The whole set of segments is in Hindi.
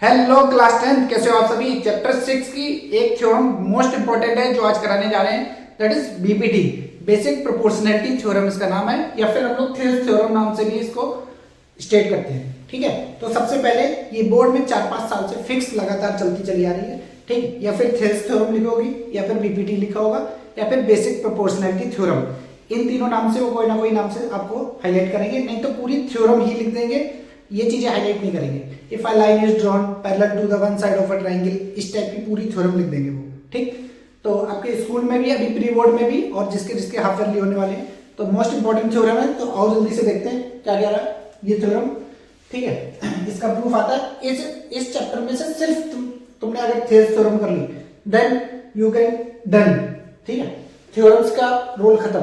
हेलो क्लास 10 कैसे हो आप सभी। चैप्टर 6 की एक थ्योरम मोस्ट इंपॉर्टेंट है जो आज कराने जा रहे हैं, that is BPT, basic proportionality theorem इसका नाम है, या फिर हम लोग थियरम थ्योरम नाम से भी इसको स्टेट करते हैं। ठीक है, तो सबसे पहले ये बोर्ड में 4-5 साल से फिक्स लगातार चलती चली आ रही है। ठीक, या फिर थियरम थ्योरम लिखोगी, या फिर बीपीटी लिखा होगा, या फिर बेसिक प्रोपोर्शनैलिटी थ्योरम। इन तीनों नाम से वो कोई ना कोई नाम से आपको हाईलाइट करेंगे, नहीं तो पूरी थ्योरम ही लिख देंगे, ये चीजें हाईलाइट नहीं करेंगे। If a line is drawn parallel to the one side of a triangle, इस टाइप की पूरी थ्योरम लिख देंगे वो। ठीक, तो आपके स्कूल में भी, अभी प्री बोर्ड में भी, और जिसके जिसके हाफ ईयरली होने वाले हैं, तो मोस्ट इंपॉर्टेंट थ्योरम है। तो आओ जल्दी से देखते हैं क्या क्या रहा ये थ्योरम। ठीक है, इसका प्रूफ आता है इस चैप्टर में से। सिर्फ तुमने अगर थ्योरम कर ली देन यू कैन डन। ठीक है, थ्योरम्स का रोल खत्म।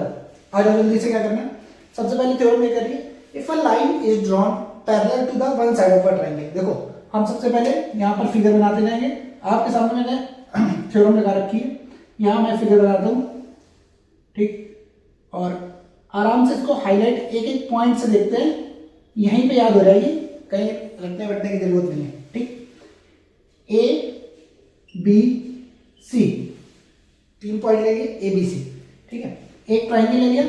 आ जाओ जल्दी से, क्या करना है। सबसे पहले थ्योरम ये करिए, if a line is drawn parallel to the one side of a triangle. देखो, हम सबसे पहले यहाँ पर फिगर बनाते जाएंगे। आपके सामने मैंने थ्योरम लगा रखी है, यहाँ मैं फिगर बनाता हूँ। ठीक, और आराम से इसको हाईलाइट एक एक पॉइंट से देखते हैं, यहीं पे याद हो जाएगी, कहीं रटने बैठने की जरूरत नहीं है। ठीक, ए बी सी, 3 पॉइंट लेंगे ए बी सी। ठीक है, एक ट्रायंगल ले लिया।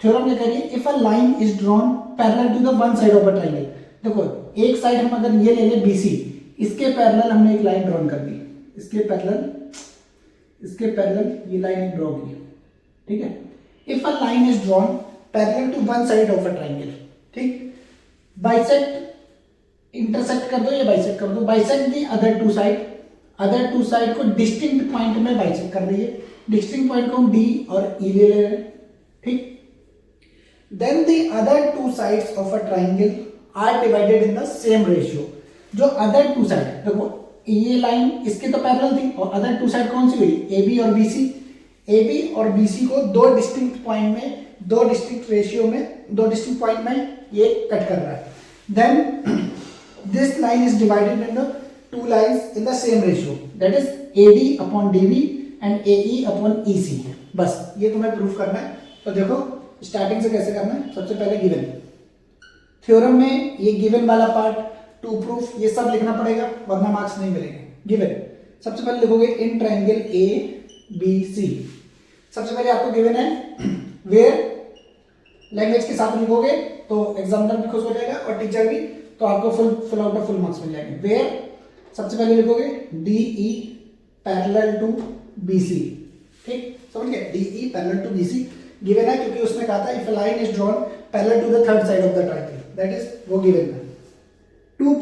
थ्योरम क्या करिए, if a line is drawn parallel to the one side of a triangle. देखो, एक साइड हम अगर ये ले लें बीसी, इसके पैरेलल हमने एक लाइन ड्रॉन कर दी, इसके पैरेलल ये लाइन ड्रॉ की। ठीक है, if a line is drawn parallel to one side of a triangle. ठीक, बाइसेक्ट, इंटरसेक्ट कर दो या बाइसेक्ट कर दो, bisect the other two side को डिस्टिंक्ट पॉइंट में बाइसेक्ट कर रही है। डिस्टिंक्ट पॉइंट को हम डी और ई ले रहे हैं। ठीक, then the other two sides of a triangle are divided in the same ratio। जो other two side, देखो ये लाइन इसके तो पैरेलल थी, और other two side कौन सी हुई, ए बी और बी सी। ए बी और बी सी को दो डिस्टिंक्ट पॉइंट में, दो डिस्टिंक्ट रेशियो में, दो डिस्टिंक्ट पॉइंट में ये कट कर रहा है। Then this line is divided in two lines in the same ratio, that is A D upon D B and A E upon E C. बस ये तुम्हें प्रूफ करना है। तो देखो स्टार्टिंग से कैसे करना है। सबसे पहले गिवन थ्योरम में ये गिवन वाला पार्ट, टू प्रूफ, ये सब लिखना पड़ेगा वरना मार्क्स नहीं मिलेंगे। गिवन सबसे पहले लिखोगे in triangle A B C. सबसे पहले आपको गिवन है वेयर, लैंग्वेज के साथ लिखोगे तो एग्जामिनर भी खुश हो जाएगा और टीचर भी, तो आपको full out of full marks मिल जाएंगे। वेयर सबसे पहले लिखोगे D E parallel to B C. ठीक, समझ गए, D E parallel to B C given है, क्योंकि उसने कहा था if a line is drawn parallel to the third side of the triangle, that is वो गिवन है। टू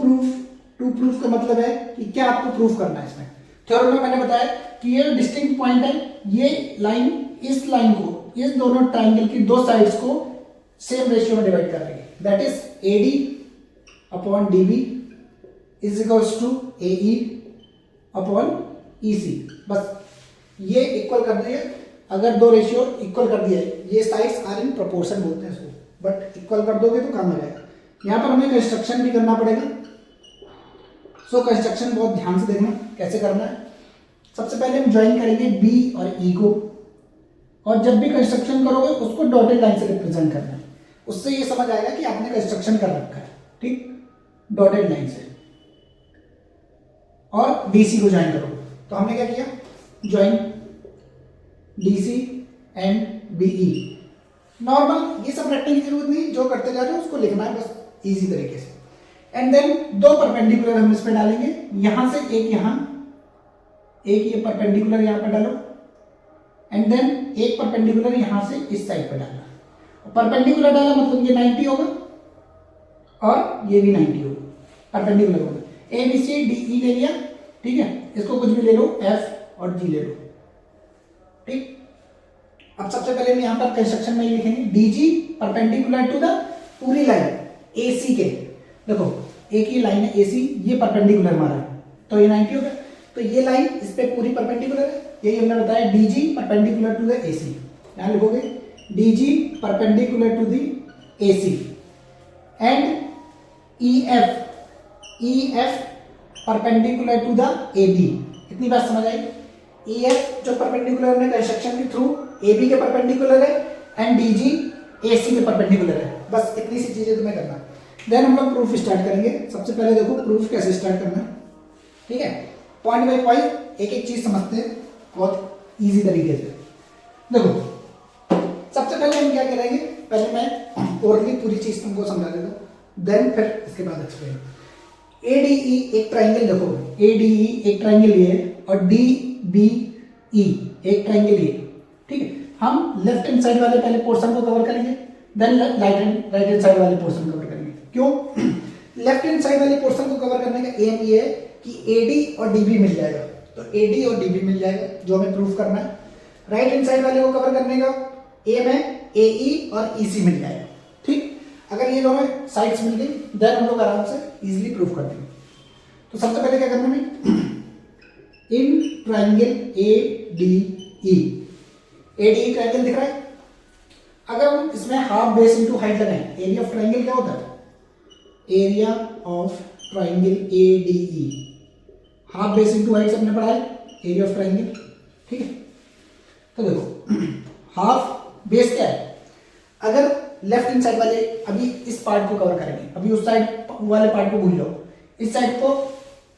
प्रूफ का मतलब है कि क्या आपको प्रूफ करना है। इसमें थ्योरम में मैंने बताया कि ये डिस्टिंक्ट पॉइंट है, ये लाइन इस लाइन को, इस दोनों ट्रायंगल की दो साइड्स को सेम रेशियो में डिवाइड कर रही है, that is A D upon D B is equals to A E upon E C. बस ये इक्वल कर दिए। अगर दो रेशियो इक्वल कर दिया, ये साइड्स आर इन प्रोपोर्शन बोलते हैं इसको, बट इक्वल कर दोगे तो काम हो जाएगा। यहाँ पर हमें कंस्ट्रक्शन भी करना पड़ेगा। सो कंस्ट्रक्शन बहुत ध्यान से देखना कैसे करना है। सबसे पहले हम ज्वाइन करेंगे बी और ई को, और जब भी कंस्ट्रक्शन करोगे उसको डॉटेड लाइन से रिप्रेजेंट करना है, उससे ये समझ आएगा कि आपने कंस्ट्रक्शन कर रखा है। ठीक, डॉटेड लाइन से, और डीसी को ज्वाइन करो। तो हमने क्या किया, join DC and BE। Normal, ये सब रटने की जरूरत नहीं, जो करते जा रहे हो उसको लिखना है बस इजी तरीके से। एंड देन दो परपेंडिकुलर हम इस पे डालेंगे, यहां से एक यहां, एक ये परपेंडिकुलर यहां पर डालो, एंड देन एक परपेंडिकुलर यहां से इस साइड पर डालना। परपेंडिकुलर डाला मतलब ये 90 होगा और ये भी 90 होगा, परपेंडिकुलर होगा। ABCDE ले लिया। ठीक है, इसको कुछ भी ले लो, F और G ले लो। ठीक, अब सबसे पहले हम यहां पर कंस्ट्रक्शन में लिखेंगे डीजी परपेंडिकुलर टू द पूरी लाइन एसी के। देखो एक ही लाइन है एसी, ये परपेंडिकुलर मारा है तो ये 90 होगा। तो ये लाइन इस पे पूरी परपेंडिकुलर है, यही हमने बताया DG perpendicular to the AC. यहां लिखोगे DG perpendicular to the AC and EF perpendicular to the AB. इतनी बात समझ आई। EF जो परपेंडिकुलर हमने कंस्ट्रक्शन के थ्रू AB के परपेंडिकुलर है, एंड DG AC के परपेंडिकुलर है। बस इतनी सी चीजें तुम्हें करना। देन हम लोग प्रूफ स्टार्ट करेंगे। सबसे पहले देखो प्रूफ कैसे स्टार्ट करना है। ठीक है, पॉइंट बाय पॉइंट एक एक चीज समझते हैं बहुत इजी तरीके से। देखो सबसे पहले हम क्या करेंगे, पहले मैं ओरली पूरी चीज तुमको समझा देता हूँ, देन फिर इसके बाद एक्सप्लेन। ADE एक ट्राइंगल, देखो ADE एक ट्राइंगल ये और DBE एक ट्राइंगल ये, ठीक है। हम लेफ्ट हैंड साइड वाले पहले पोर्शन को कवर करेंगे, देन राइट हैंड साइड वाले पोर्शन कवर करेंगे। क्यों? लेफ्ट हैंड साइड वाले पोर्शन को कवर करने का एम ये है कि AD और DB मिल जाएगा, तो AD और DB मिल जाएगा जो हमें प्रूफ करना है। राइट हैंड साइड वाले को कवर करने का एम है AE और EC मिल जाएगा, ठीक। अगर ये दोनों साइड्स मिल गई देन हम लोग आराम से इजीली प्रूफ कर देंगे। तो सबसे पहले क्या करना है, in triangle ADE, ADE triangle दिख रहा है, अगर हम इसमें हाफ बेस इनटू हाइट लगाएं, एरिया ऑफ ट्राइंगल क्या होता है, area of triangle ADE, half base into height सबने पढ़ा है, एरिया ऑफ ट्राइंगल, ठीक है। तो देखो हाफ बेस क्या है, अगर लेफ्ट हैंड साइड वाले अभी इस पार्ट को कवर करेंगे, अभी उस साइड वाले पार्ट को भूल जाओ, इस साइड को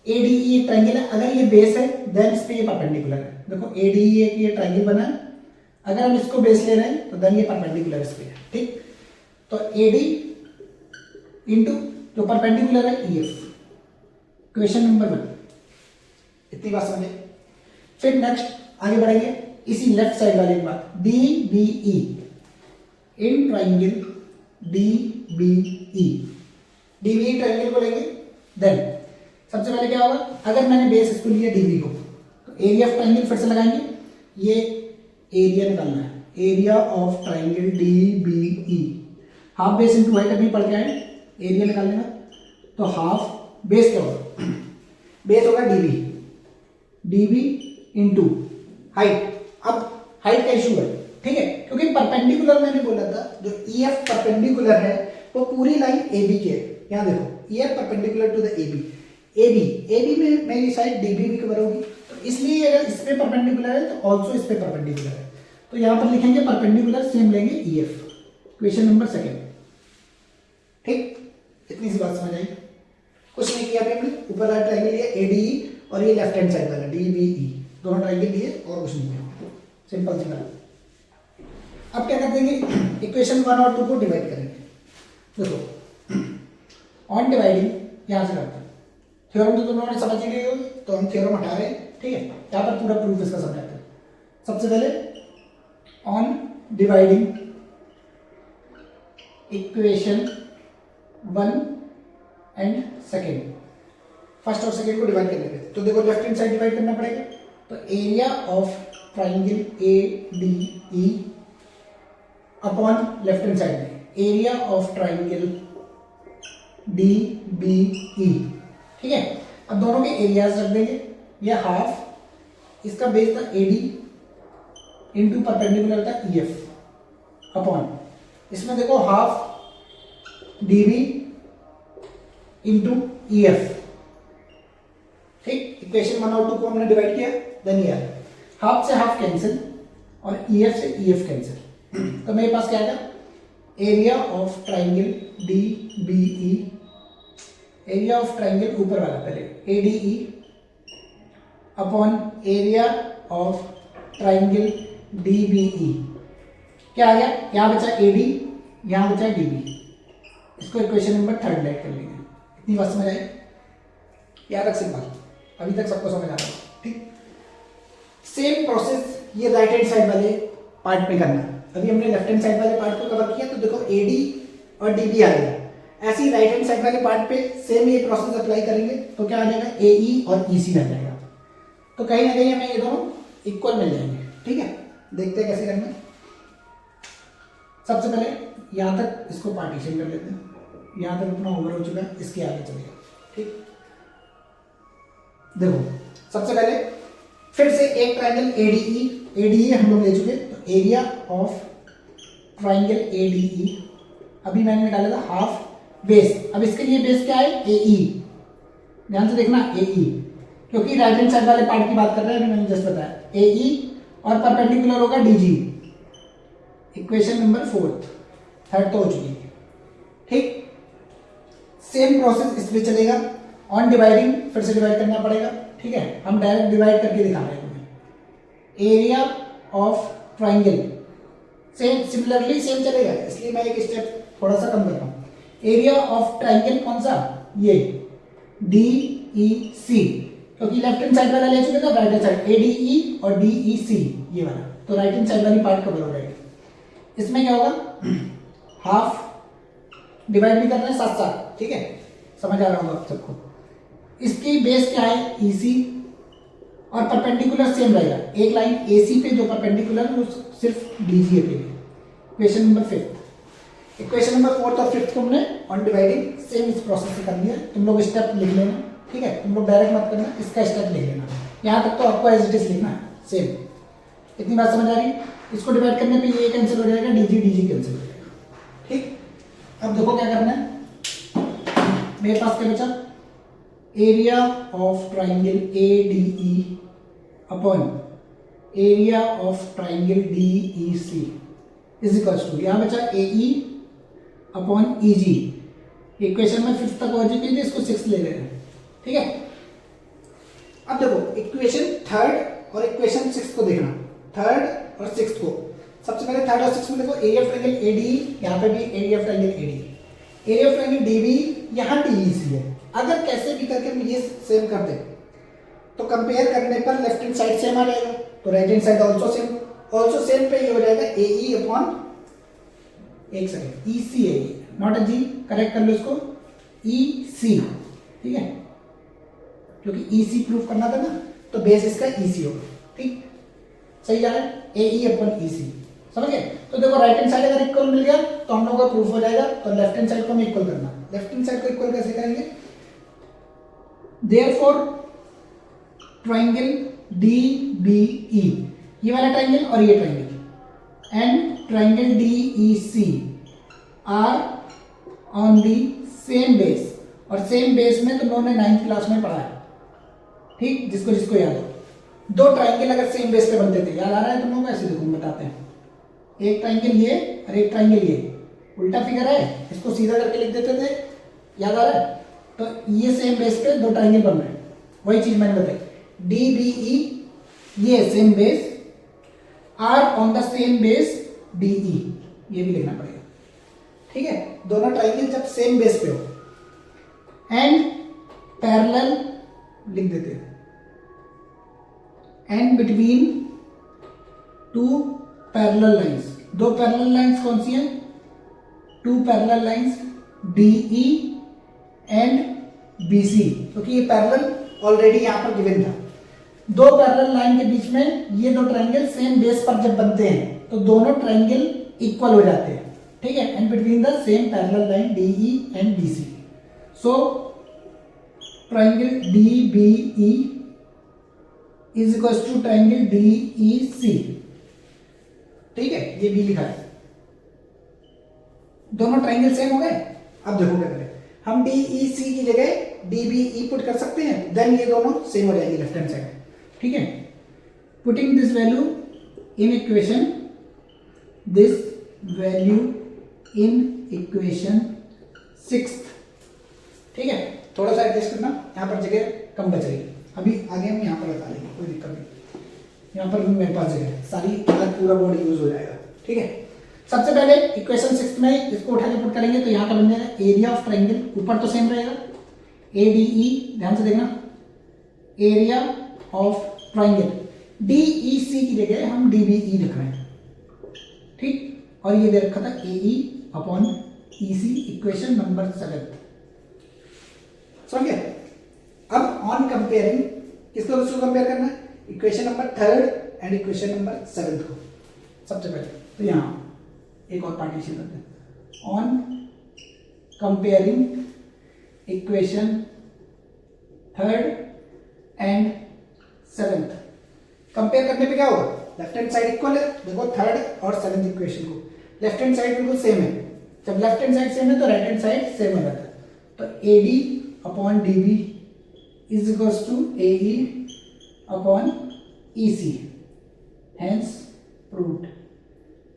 ADE ट्राइंगल है, अगर ये बेस है देन इस पे ये परपेंडिकुलर है। देखो ADE एक ये ट्राइंगल बना है, अगर हम इसको बेस ले रहे हैं तो देन ये परपेंडिकुलर इस पे है, ठीक। तो AD इंटू जो परपेंडिकुलर है EF, क्वेश्चन नंबर 1, इतनी बात समझे। फिर नेक्स्ट आगे बढ़ेंगे, इसी लेफ्ट साइड वाले की बात, DBE, in triangle DBE, DBE triangle को लेंगे, देन सबसे पहले क्या होगा, अगर मैंने बेस इसको लिया DB को, तो एरिया ऑफ ट्राइंगल फिर से लगाएंगे, ये एरिया निकालना है, area of triangle DBE, half base into height अभी पढ़ के आए, एरिया निकालने का, तो हाफ बेस क्या होगा, बेस होगा DB इंटू हाइट। अब हाइट का इशू है, ठीक है, क्योंकि परपेंडिकुलर मैंने बोला था, जो EF परपेंडिकुलर है वो पूरी लाइन AB के है। यहाँ देखो EF perpendicular to the AB में मेरी साइड DB भी कवर होगी, तो इसलिए अगर इस पे परपेंडिकुलर है तो ऑल्सो इस पे परपेंडिकुलर है, तो यहाँ पर लिखेंगे परपेंडिकुलर, सेम लेंगे EF, क्वेश्चन नंबर 2, ठीक। इतनी सी बात समझ आई, कुछ नहीं किया हमने, ऊपर वाला ट्राइंगल लिया ADE और ये लेफ्ट हैंड साइड वाला DBE, दोनों ट्राइंगल लिए और कुछ नहीं किया, सिंपल सी बात। अब क्या कर देंगे, इक्वेशन 1 और 2 को डिवाइड करेंगे। देखो ऑन डिवाइडिंग यहां से करते हैं, थ्योरम तो तुम लोगों ने समझ ही गए होगे, तो हम थ्योरम हटा रहे हैं, ठीक है। यहाँ पर पूरा प्रूफ इसका समझाते हैं। सबसे पहले on dividing equation 1 and second, first और सेकेंड को डिवाइड करने पे, तो देखो लेफ्ट हैंड साइड डिवाइड करना पड़ेगा, तो area of triangle ADE upon left hand side में एरिया ऑफ ट्राइंगल DBE, ठीक है। अब दोनों के एरियाज रख देंगे, यह हाफ, इसका बेस था AD इंटू परपेंडिकुलर था EF अपॉन, इसमें देखो हाफ DB इंटू EF, ठीक। इक्वेशन 1 और 2 को हमने डिवाइड किया, देन ये आया, हाफ से हाफ कैंसिल और EF से EF कैंसिल, तो मेरे पास क्या आएगा, area of triangle DBE, area of triangle ऊपर वाला पहले ADE upon area of triangle DBE, क्या आ गया, यहाँ बचा AD, यहाँ बचा DB, इसको इक्वेशन नंबर 3 लेट कर लेंगे। इतनी बात समझ आई, याद रख सिंपल, अभी तक सबको समझ आ रहा है, ठीक। सेम प्रोसेस ये राइट हैंड साइड वाले पार्ट पे करना है, अभी हमने लेफ्ट हैंड साइड वाले पार्ट को कवर किया, तो देखो AD और DB आ गया, ऐसे ही राइट हैंड साइड वाले पार्ट पे सेम ये प्रोसेस अप्लाई करेंगे, तो क्या आ जाएगा, AE और EC आ जाएगा, तो कहीं ना कहीं हमें ये दोनों इक्वल मिल जाएंगे, ठीक है। देखते हैं कैसे करना है। सबसे पहले यहाँ तक इसको पार्टीशन कर लेते हैं, यहाँ तक अपना ओवर हो चुका है, इसके आगे चलेगा, ठीक। देखो सबसे पहले फिर से एक ट्राइंगल ADE हम लोग ले चुके, तो एरिया ऑफ ट्राइंगल ADE, अभी मैंने निकाला था हाफ बेस, अब इसके लिए बेस क्या है, AE, ध्यान से देखना AE, क्योंकि राइट हैंड साइड वाले पार्ट की बात कर रहे हैं, अभी मैंने जस्ट बताया AE और परपेंडिकुलर होगा DG, इक्वेशन नंबर 4, थर्ड तो हो चुकी है, ठीक। सेम प्रोसेस इस पे चलेगा, ऑन डिवाइडिंग फिर से डिवाइड करना पड़ेगा, ठीक है, हम डायरेक्ट डिवाइड करके दिखा रहे हैं तुम्हें। Area of triangle same similarly same चलेगा, इसलिए मैं एक स्टेप थोड़ा सा कम कर रहा हूँ। एरिया ऑफ ट्राइंगल कौन सा, ये डी ई सी, क्योंकि लेफ्ट हैंड साइड वाला ले चुके थे, राइट हैंड साइड ए डी ई और डी ई सी ये वाला, तो राइट हैंड साइड वाली पार्ट कवर हो जाएगी। इसमें क्या होगा, हाफ डिवाइड भी करना है साथ साथ, ठीक है, समझ आ रहा होगा आप सबको। इसकी बेस क्या है, ई सी, और परपेंडिकुलर सेम रहेगा, एक लाइन ए सी पे जो परपेंडिकुलर वो सिर्फ डी जी पे। क्वेश्चन नंबर 5, इक्वेशन नंबर 4 और 5 को हमने ऑन डिवाइडिंग सेम इस प्रोसेस से कर लिया। तुम लोग स्टेप लिख लेना, ठीक है, तुम लोग डायरेक्ट मत करना, इसका स्टेप लिख लेना, यहाँ तक तो आपको एज इट इज लिखना है सेम। इतनी बात समझ आ रही, इसको डिवाइड करने पे ये कैंसिल हो जाएगा, डी जी कैंसिल हो जाएगा, ठीक। अब देखो क्या करना है, मेरे पास क्या बचा, area of triangle A D E upon area of triangle D E C is equals to, यहाँ बचा ए ई अपॉन ई जी। इक्वेशन में 5 तक हो चुकी थी, इसको 6 ले रहे हैं, ठीक है। अब देखो इक्वेशन 3 और इक्वेशन 6 को देखना, 3 और 6 को। सबसे पहले 3 और 6 में देखो, एरिया ऑफ ट्रायंगल एडी, यहाँ पे भी area of triangle AD, area of triangle DB, यहाँ डीईसी है। अगर कैसे भी करके हम ये सेम कर दे तो कंपेयर करने पर लेफ्ट हैंड साइड सेम आ जाएगा, तो right hand side also same पे ये हो जाएगा ए ई अपॉन, एक सेकंड, ई सी है ये, नॉट अ जी, करेक्ट कर लो इसको, ई सी, ठीक है, क्योंकि ई सी प्रूफ करना था ना, तो बेस इसका ई सी होगा, ठीक, सही जा रहा है, ए ई अपॉन ई सी, समझ गए। तो देखो राइट हैंड साइड अगर इक्वल मिल गया तो हम लोगों का प्रूफ हो जाएगा, तो लेफ्ट हैंड साइड को हमें इक्वल करना। लेफ्ट हैंड साइड को इक्वल कैसे करेंगे, therefore triangle D B E, ये वाला ट्राइंगल और ये triangle, and triangle D E C are on the same base, और सेम बेस में तुम लोगों ने 9th क्लास में पढ़ा है, ठीक, जिसको जिसको याद हो। दो ट्राइंगल अगर सेम बेस पे बनते थे, याद आ रहा है तुम लोगों को, ऐसे देखो हम बताते हैं, एक ट्राइंगल ये और एक ट्राइंगल ये, उल्टा फिगर है, इसको सीधा करके लिख देते थे, याद आ रहा है। तो ये सेम बेस पे दो ट्राइंगल बन रहे हैं, वही चीज मैंने बताई, डी बी ई, ये same base, are on the same base D E, ये भी लिखना पड़ेगा, ठीक है। दोनों ट्राइंगल जब सेम बेस पे हो, एंड पैरेलल लिख देते हैं, and between two parallel lines, दो पैरेलल लाइंस कौन सी हैं, two parallel lines DE and BC, क्योंकि ये पैरेलल ऑलरेडी यहां पर गिवन था। दो पैरेलल लाइन के बीच में ये दो ट्राइंगल सेम बेस पर जब बनते हैं तो दोनों ट्राइंगल इक्वल हो जाते हैं, ठीक है, and between the same parallel line DE and BC, so triangle DBE is equal to triangle DEC, ठीक है, ये भी लिखा है। दोनों ट्राइंगल सेम हो गए। अब देखो क्या करें, हम डीईसी की जगह डीबीई पुट कर सकते हैं, देन ये दोनों सेम हो जाएगी लेफ्ट हैंड साइड, ठीक है। Putting this value in equation, this value in equation 6, ठीक है। थोड़ा सा एडजस्ट करना, यहाँ पर जगह कम बच रही है, अभी आगे हम यहाँ पर बता लेंगे, कोई दिक्कत नहीं, यहाँ पर भी मेरे पास जगह है, सारी पूरा बोर्ड यूज हो जाएगा, ठीक है। सबसे पहले इक्वेशन 6 में इसको उठा के पुट करेंगे, तो यहाँ का बन जाएगा एरिया ऑफ ट्राइंगल, ऊपर तो सेम रहेगा, ए डी ई, ध्यान से देखना, एरिया ऑफ ट्राइंगल डीईसी की जगह हम डीबीई लिख रहे हैं, ठीक, और ये दे रखा था ए ई अपॉन ई सी, इक्वेशन नंबर 7, समझ गए। अब ऑन कंपेयरिंग, किसको किसको कंपेयर करना है, equation number 3 and equation number 7 को। सबसे पहले तो यहाँ एक और पार्टीशन करते हैं, on comparing equation 3 and 7, compare करने पे क्या होगा, लेफ्ट हैंड साइड इक्वल है, देखो 3rd और 7th इक्वेशन को, लेफ्ट हैंड साइड बिल्कुल सेम है, जब लेफ्ट हैंड साइड सेम है तो राइट हैंड साइड सेम हो जाता है, तो A D upon D B is equals to A E upon E C, hence proved.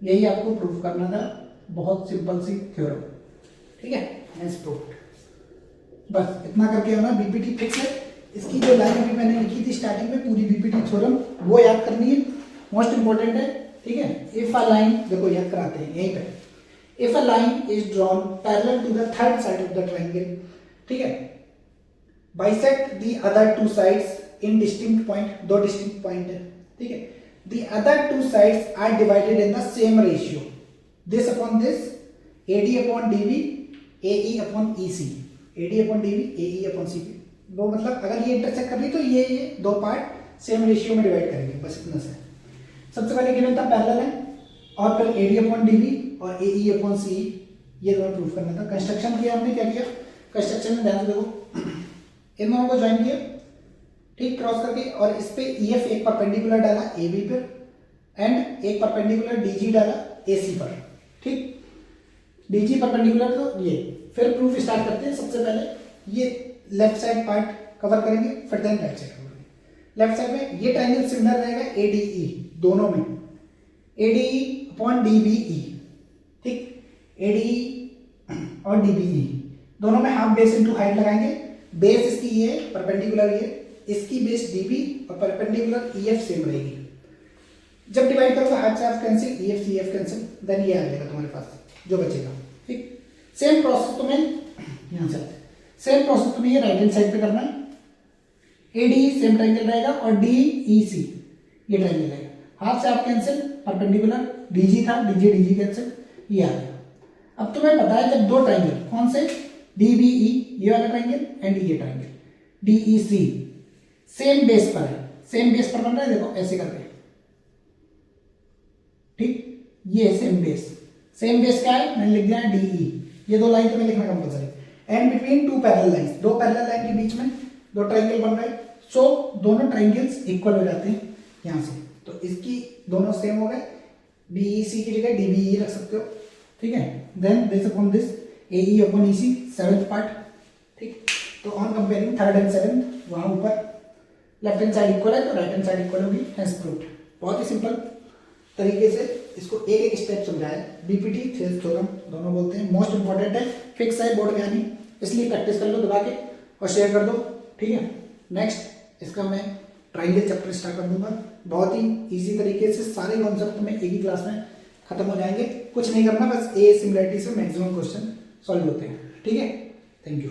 यही आपको प्रूफ करना था, बहुत सिंपल सी थ्योरम, ठीक है, हेंस प्रूव्ड। बस इतना करके आना, बीपीटी फिक्स है। इसकी जो लाइन अभी मैंने लिखी थी स्टार्टिंग में पूरी बीपीटी थ्योरम वो याद करनी है, मोस्ट इंपॉर्टेंट है, ठीक है। इफ अ लाइन, देखो याद कराते हैं यहीं पे, if a line is drawn parallel to the third side of the triangle, ठीक है, bisect the other two sides in distinct point, दो डिस्टिंक्ट पॉइंट है, ठीक है, the other two sides are divided in the same ratio, this upon this, AD upon DB, AE upon EC, AD upon DB, AE upon CP, वो मतलब अगर ये इंटरसेक्ट कर ली तो ये दो पार्ट सेम रेशियो में डिवाइड करेंगे, बस इतना से। सबसे पहले गिवन था पैरेलल है, और फिर AD अपॉन DB और AE अपॉन CE, ये दोनों प्रूफ करना था। कंस्ट्रक्शन किया हमने, क्या किया कंस्ट्रक्शन में, ध्यान से देखो, इन दोनों को ज्वाइन किया, ठीक, क्रॉस करके, और इस पे EF एक परपेंडिकुलर डाला AB पर, एंड एक परपेंडिकुलर DG डाला AC पर, ठीक, DG परपेंडिकुलर तो ये। फिर प्रूफ स्टार्ट करते हैं। सबसे पहले ये लेफ्ट साइड पार्ट कवर करेंगे, फिर देन राइट साइड कवर करेंगे। लेफ्ट साइड में ये ट्रायंगल सिमिलर रहेगा ADE, दोनों में ADE अपॉन DBE, ठीक, ADE और DBE दोनों में हाफ बेस इनटू हाइट लगाएंगे। बेस इसकी ये परपेंडिकुलर, ये इसकी बेस DB और परपेंडिकुलर EF सेम रहेगी। जब डिवाइड करोगे हाफ से half cancel, EF CF cancel, then ये आ जाएगा तुम्हारे पास जो बचेगा, ठीक। सेम प्रोसेस तुम्हें यहाँ से, सेम प्रोसेस तुम्हें ये राइट हैंड साइड पे करना है। ADE सेम ट्रायंगल रहेगा और DEC ये ट्रायंगल रहेगा, हाफ से हाफ कैंसिल, परपेंडिकुलर DG था, DG कैंसिल, ये आ गया। अब तुम्हें पता है जब दो ट्रायंगल, कौन से, DBE ये वाला ट्रायंगल एंड ये ट्रायंगल DEC सेम बेस पर है, सेम बेस पर बन रहा है, देखो ऐसे करके, ठीक, ये सेम बेस, सेम बेस क्या है, मैंने लिख दिया है DE, ये दो लाइन तुम्हें लिखना compulsory, and between two parallel lines, दो पैरेलल लाइन के बीच में दो ट्रायंगल बन रहे हैं, सो दोनों ट्रायंगल्स इक्वल हो जाते हैं यहाँ से, तो इसकी दोनों सेम हो गए, DEC की जगह DBE रख सकते हो, ठीक है। Then this upon this, AE upon EC, seventh part, ठीक। तो on comparing third and seventh, वहाँ ऊपर लेफ्ट हैंड साइड इक्वल है तो राइट हैंड साइड इक्वल होगी, हेंस प्रूव्ड। बहुत ही सिंपल तरीके से इसको एक एक स्टेप समझाया। बीपीटी थ्योरम दोनों बोलते हैं, मोस्ट इंपॉर्टेंट है, फिक्स है बोर्ड में आनी, इसलिए प्रैक्टिस कर लो दबा के और शेयर कर दो, ठीक है। नेक्स्ट इसका मैं ट्रायंगल चैप्टर स्टार्ट कर दूंगा, बहुत ही इजी तरीके से सारे कॉन्सेप्ट में एक ही क्लास में खत्म हो जाएंगे, कुछ नहीं करना, बस ए सिमिलरिटी से मैक्सिमम क्वेश्चन सॉल्व होते हैं, ठीक है। Thank you.